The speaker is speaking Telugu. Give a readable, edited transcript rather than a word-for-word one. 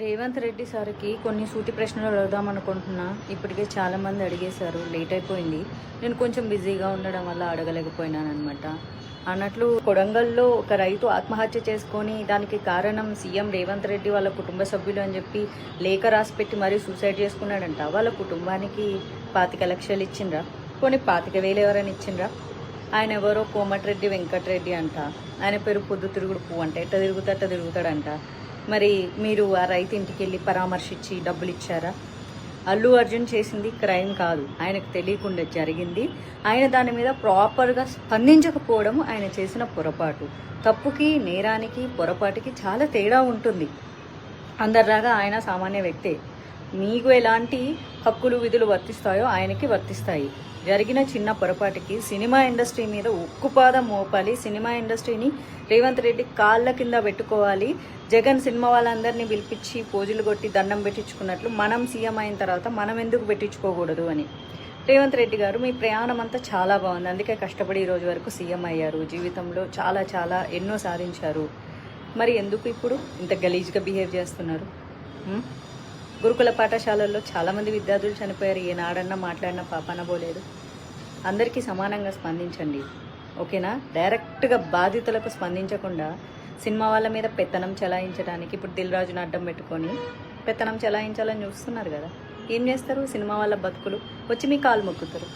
రేవంత్ రెడ్డి సార్కి కొన్ని సూటి ప్రశ్నలు అడుగుదాం అనుకుంటున్నా. ఇప్పటికే చాలామంది అడిగేశారు, లేట్ అయిపోయింది. నేను కొంచెం బిజీగా ఉండడం వల్ల అడగలేకపోయినాను అనమాట. అన్నట్లు కొడంగల్లో ఒక రైతు ఆత్మహత్య చేసుకొని దానికి కారణం సీఎం రేవంత్ రెడ్డి వాళ్ళ కుటుంబ సభ్యులు అని చెప్పి లేఖ రాసి పెట్టి మరీ సూసైడ్ చేసుకున్నాడంట. వాళ్ళ కుటుంబానికి 25 లక్షలు ఇచ్చిండ్రా? కొన్ని 25,000 ఎవరైనా ఇచ్చిండ్రా? ఆయన ఎవరో కోమటిరెడ్డి వెంకటరెడ్డి అంట. ఆయన పేరు పొద్దు తిరుగుడు పువ్వు అంట. ఎట్ట తిరుగుతాడంట. మరి మీరు ఆ రైతు ఇంటికి వెళ్ళి పరామర్శించి డబ్బులు ఇచ్చారా? అల్లు అర్జున్ చేసింది క్రైమ్ కాదు, ఆయనకు తెలియకుండా జరిగింది. ఆయన దాని మీద ప్రాపర్గా స్పందించకపోవడం ఆయన చేసిన పొరపాటు. తప్పుకి, నేరానికి, పొరపాటుకి చాలా తేడా ఉంటుంది. అందరిలాగా ఆయన సామాన్య వ్యక్తే. మీకు ఎలాంటి హక్కులు విధులు వర్తిస్తాయో ఆయనకి వర్తిస్తాయి. జరిగిన చిన్న పొరపాటుకి సినిమా ఇండస్ట్రీ మీద ఉక్కుపాదం మోపాలి. సినిమా ఇండస్ట్రీని రేవంత్ రెడ్డి కాళ్ళ కింద పెట్టుకోవాలి. జగన్ సినిమా వాళ్ళందరినీ పిలిపించి పోజులు కొట్టి దండం పెట్టించుకున్నట్లు మనం సీఎం అయిన తర్వాత మనం ఎందుకు పెట్టించుకోకూడదు అని. రేవంత్ రెడ్డి గారు, మీ ప్రయాణం అంతా చాలా బాగుంది, అందుకే కష్టపడి ఈ రోజు వరకు సీఎం అయ్యారు. జీవితంలో చాలా చాలా ఎన్నో సాధించారు. మరి ఎందుకు ఇప్పుడు ఇంత గలీజ్గా బిహేవ్ చేస్తున్నారు? గురుకుల పాఠశాలల్లో చాలామంది విద్యార్థులు చనిపోయారు. ఏనాడన్నా మాట్లాడిన పాపాన పోలేదు. అందరికీ సమానంగా స్పందించండి, ఓకేనా? డైరెక్ట్గా బాధితులకు స్పందించకుండా సినిమా వాళ్ళ మీద పెత్తనం చెలాయించడానికి ఇప్పుడు దిల్ రాజును అడ్డం పెట్టుకొని పెత్తనం చెలాయించాలని చూస్తున్నారు కదా. ఏం చేస్తారు? సినిమా వాళ్ళ బతుకులు వచ్చి మీ కాలు మొక్కుతారు.